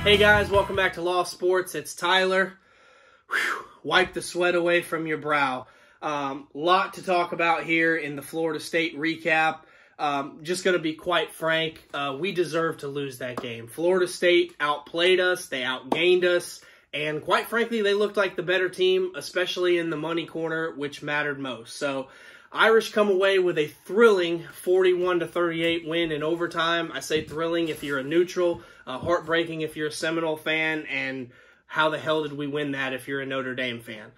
Hey guys, welcome back to Law Sports. It's Tyler. Whew, wipe the sweat away from your brow. Lot to talk about here in the Florida State recap. Just going to be quite frank, we deserve to lose that game. Florida State outplayed us, they outgained us, and quite frankly, they looked like the better team, especially in the money corner, which mattered most. So, Irish come away with a thrilling 41-38 win in overtime. I say thrilling if you're a neutral, heartbreaking if you're a Seminole fan, and how the hell did we win that if you're a Notre Dame fan?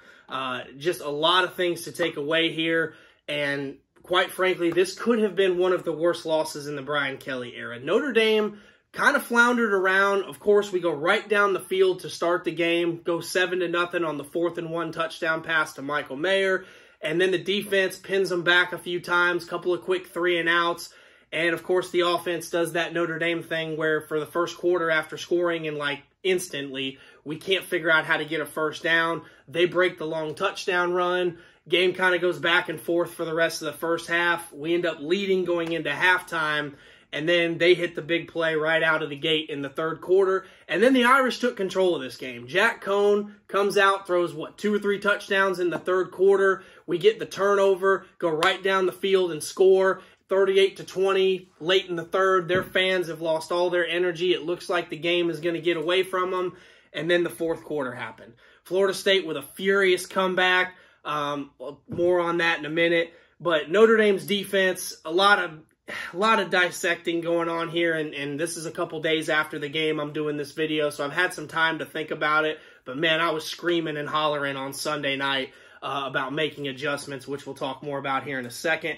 Just a lot of things to take away here, and quite frankly, this could have been one of the worst losses in the Brian Kelly era. Notre Dame kind of floundered around. Of course, we go right down the field to start the game, go 7-0 on the 4th and 1 touchdown pass to Michael Mayer. And then the defense pins them back a few times, couple of quick 3-and-outs. And, of course, the offense does that Notre Dame thing where for the first quarter after scoring and, instantly, we can't figure out how to get a first down. They break the long touchdown run. Game kind of goes back and forth for the rest of the first half. We end up leading going into halftime. And then they hit the big play right out of the gate in the third quarter. And then the Irish took control of this game. Jack Cohn comes out, throws, 2 or 3 touchdowns in the third quarter. We get the turnover, go right down the field and score 38-20 late in the third. Their fans have lost all their energy. It looks like the game is going to get away from them. And then the fourth quarter happened. Florida State with a furious comeback. More on that in a minute. But Notre Dame's defense, a lot of dissecting going on here, and this is a couple days after the game I'm doing this video, so I've had some time to think about it. But, man, I was screaming and hollering on Sunday night about making adjustments, which we'll talk more about here in a second.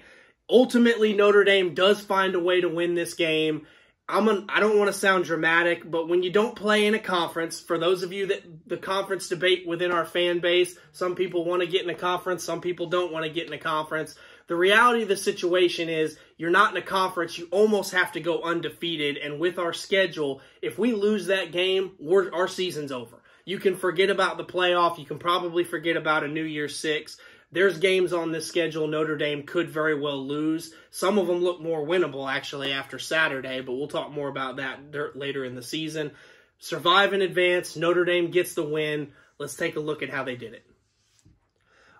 Ultimately, Notre Dame does find a way to win this game. I don't want to sound dramatic, but when you don't play in a conference, for those of you that the conference debate within our fan base, some people want to get in a conference, some people don't want to get in a conference. The reality of the situation is you're not in a conference. You almost have to go undefeated. And with our schedule, if we lose that game, our season's over. You can forget about the playoff. You can probably forget about a New Year's Six. There's games on this schedule Notre Dame could very well lose. Some of them look more winnable, actually, after Saturday, but we'll talk more about that later in the season. Survive in advance. Notre Dame gets the win. Let's take a look at how they did it.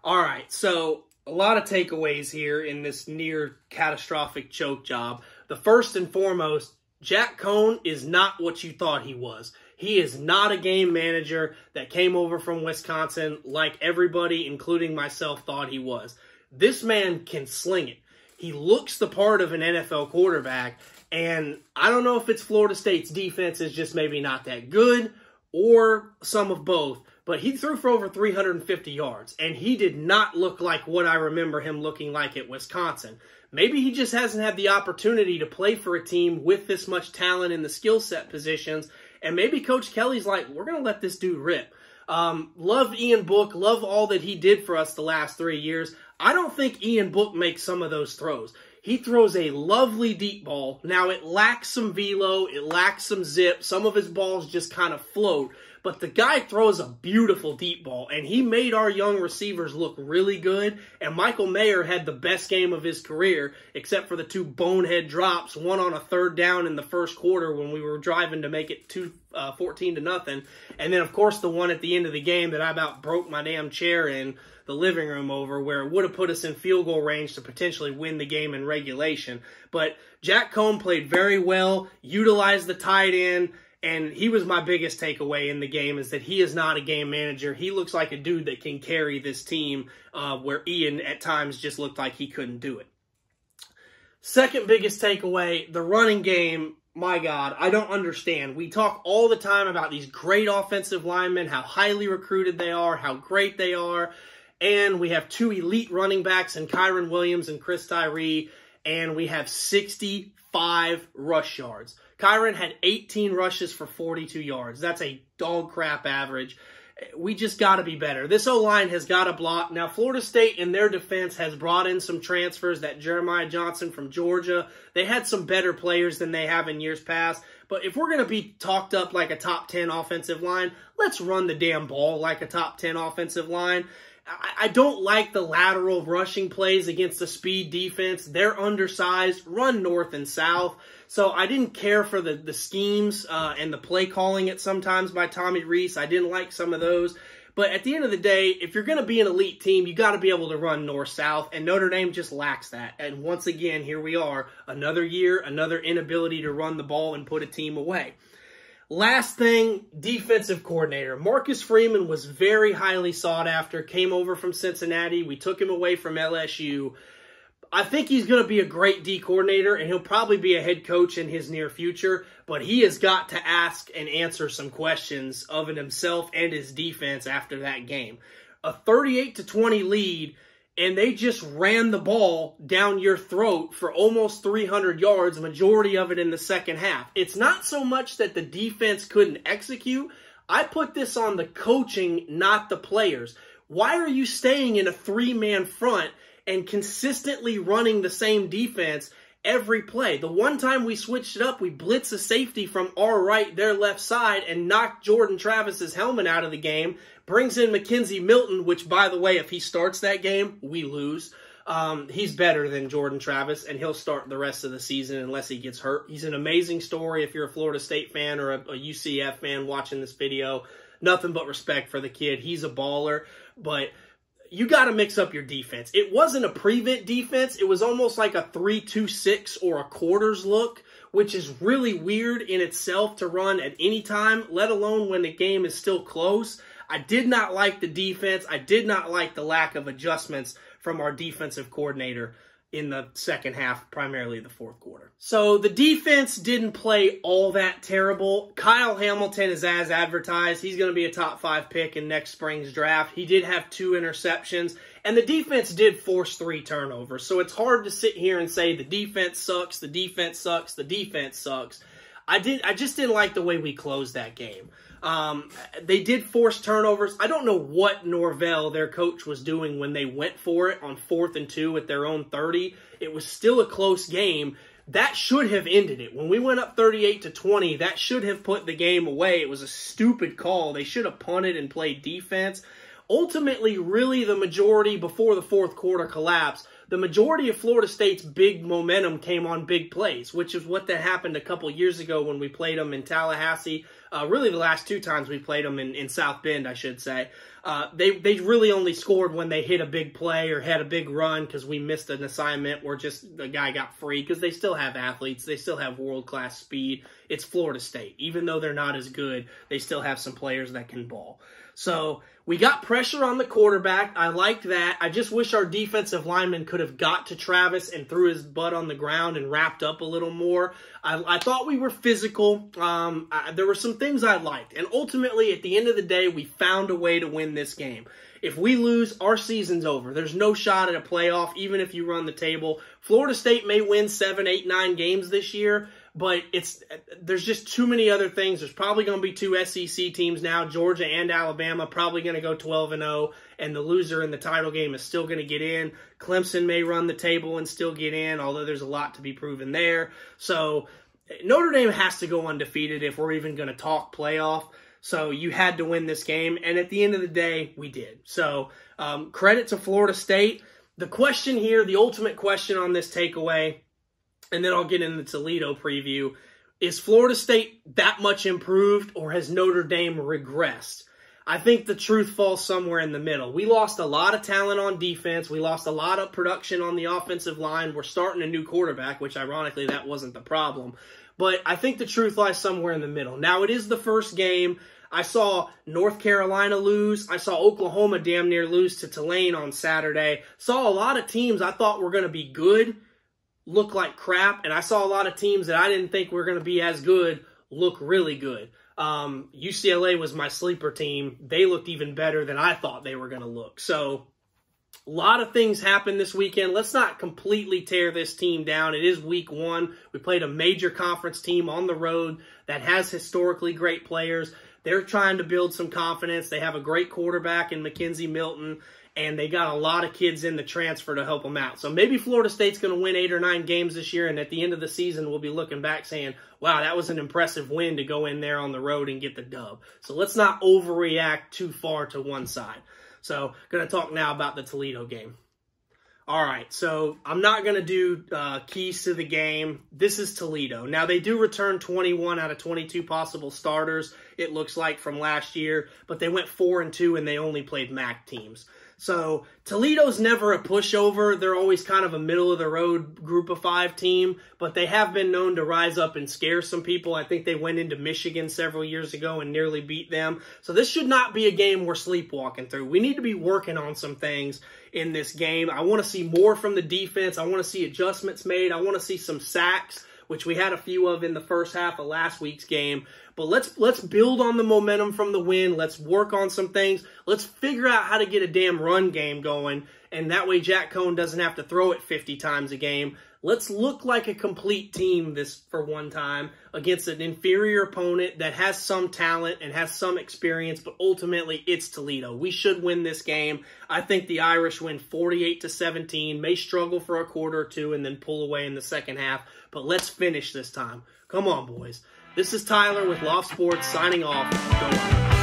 All right, so a lot of takeaways here in this near catastrophic choke job. The first and foremost, Jack Cohn is not what you thought he was. He is not a game manager that came over from Wisconsin like everybody, including myself, thought he was. This man can sling it. He looks the part of an NFL quarterback, and I don't know if it's Florida State's defense is just maybe not that good or some of both. But he threw for over 350 yards, and he did not look like what I remember him looking like at Wisconsin. Maybe he just hasn't had the opportunity to play for a team with this much talent in the skill set positions, and maybe Coach Kelly's like, we're going to let this dude rip. Love Ian Book, love all that he did for us the last 3 years. I don't think Ian Book makes some of those throws. He throws a lovely deep ball. Now, it lacks some velo, it lacks some zip. Some of his balls just kind of float. But the guy throws a beautiful deep ball, and he made our young receivers look really good. And Michael Mayer had the best game of his career, except for the 2 bonehead drops, one on a 3rd down in the first quarter when we were driving to make it 14-0. And then, of course, the one at the end of the game that I about broke my damn chair in the living room over, where it would have put us in field goal range to potentially win the game in regulation. But Jack Cohn played very well, utilized the tight end, and he was my biggest takeaway in the game, is that he is not a game manager. He looks like a dude that can carry this team, where Ian at times just looked like he couldn't do it. Second biggest takeaway, the running game. My God, I don't understand. We talk all the time about these great offensive linemen, how highly recruited they are, how great they are. And we have 2 elite running backs in Kyron Williams and Chris Tyree, and we have 65 rush yards. Kyron had 18 rushes for 42 yards. That's a dog crap average. We just got to be better. This O-line has got to block. Now, Florida State in their defense has brought in some transfers. That Jeremiah Johnson from Georgia. They had some better players than they have in years past. But if we're going to be talked up like a top 10 offensive line, let's run the damn ball like a top 10 offensive line. I don't like the lateral rushing plays against the speed defense. They're undersized, run north and south. So I didn't care for the schemes and the play calling it sometimes by Tommy Rees. I didn't like some of those. But at the end of the day, if you're going to be an elite team, you got to be able to run north-south, and Notre Dame just lacks that. And once again, here we are, another year, another inability to run the ball and put a team away. Last thing, defensive coordinator. Marcus Freeman was very highly sought after, came over from Cincinnati. We took him away from LSU. I think he's going to be a great D coordinator, and he'll probably be a head coach in his near future, but he has got to ask and answer some questions of himself and his defense after that game. A 38-20 lead, and they just ran the ball down your throat for almost 300 yards, majority of it in the second half. It's not so much that the defense couldn't execute. I put this on the coaching, not the players. Why are you staying in a three-man front and consistently running the same defense every play? The one time we switched it up, we blitzed a safety from our right, their left side, and knocked Jordan Travis's helmet out of the game. Brings in Mackenzie Milton, which, by the way, if he starts that game, we lose. He's better than Jordan Travis, and he'll start the rest of the season unless he gets hurt. He's an amazing story if you're a Florida State fan or a UCF fan watching this video. Nothing but respect for the kid. He's a baller, but you got to mix up your defense. It wasn't a prevent defense. It was almost like a 3-2-6 or a quarters look, which is really weird in itself to run at any time, let alone when the game is still close. I did not like the defense. I did not like the lack of adjustments from our defensive coordinator in the second half, primarily the fourth quarter. So the defense didn't play all that terrible. Kyle Hamilton is as advertised. He's going to be a top 5 pick in next spring's draft. He did have 2 interceptions, and the defense did force 3 turnovers. So it's hard to sit here and say the defense sucks, the defense sucks, the defense sucks. I just didn't like the way we closed that game. They did force turnovers. I don't know what Norvell, their coach, was doing when they went for it on 4th and 2 at their own 30. It was still a close game. That should have ended it. When we went up 38-20, that should have put the game away. It was a stupid call. They should have punted and played defense. Ultimately, really the majority, before the fourth quarter collapsed, the majority of Florida State's big momentum came on big plays, which is what that happened a couple years ago when we played them in Tallahassee. Really the last 2 times we played them in South Bend, I should say. They really only scored when they hit a big play or had a big run because we missed an assignment or just the guy got free, because they still have athletes. They still have world-class speed. It's Florida State. Even though they're not as good, they still have some players that can ball. So we got pressure on the quarterback. I liked that. I just wish our defensive lineman could have got to Travis and threw his butt on the ground and wrapped up a little more. I thought we were physical. There were some things I liked. And ultimately, at the end of the day, we found a way to win this game. If we lose, our season's over. There's no shot at a playoff, even if you run the table. Florida State may win 7, 8, 9 games this year, but there's just too many other things. There's probably going to be 2 SEC teams now, Georgia and Alabama, probably going to go 12-0, and the loser in the title game is still going to get in. Clemson may run the table and still get in, although there's a lot to be proven there. So Notre Dame has to go undefeated if we're even going to talk playoff. So you had to win this game, and at the end of the day, we did. So credit to Florida State. The question here, the ultimate question on this takeaway, and then I'll get into the Toledo preview, is Florida State that much improved, or has Notre Dame regressed? I think the truth falls somewhere in the middle. We lost a lot of talent on defense. We lost a lot of production on the offensive line. We're starting a new quarterback, which ironically that wasn't the problem. But I think the truth lies somewhere in the middle. Now, it is the first game. I saw North Carolina lose. I saw Oklahoma damn near lose to Tulane on Saturday. Saw a lot of teams I thought were going to be good look like crap, and I saw a lot of teams that I didn't think were going to be as good look really good. UCLA was my sleeper team. They looked even better than I thought they were going to look. So a lot of things happened this weekend. Let's not completely tear this team down. It is week 1. We played a major conference team on the road that has historically great players. They're trying to build some confidence. They have a great quarterback in Mackenzie Milton, and they got a lot of kids in the transfer to help them out. So maybe Florida State's going to win 8 or 9 games this year, and at the end of the season, we'll be looking back saying, wow, that was an impressive win to go in there on the road and get the dub. So let's not overreact too far to one side. So, going to talk now about the Toledo game. All right, so I'm not going to do keys to the game. This is Toledo. Now, they do return 21 out of 22 possible starters, it looks like, from last year, but they went 4-2 and they only played MAC teams. So Toledo's never a pushover. They're always kind of a middle-of-the-road group of 5 team, but they have been known to rise up and scare some people. I think they went into Michigan several years ago and nearly beat them. So this should not be a game we're sleepwalking through. We need to be working on some things in this game. I want to see more from the defense. I want to see adjustments made. I want to see some sacks, which we had a few of in the first half of last week's game. But let's build on the momentum from the win. Let's work on some things. Let's figure out how to get a damn run game going, and that way Jack Cohn doesn't have to throw it 50 times a game. Let's look like a complete team this for one time against an inferior opponent that has some talent and has some experience, but ultimately it's Toledo. We should win this game. I think the Irish win 48-17, may struggle for a quarter or two and then pull away in the second half, but let's finish this time. Come on, boys. This is Tyler with Loft Sports signing off. Go on.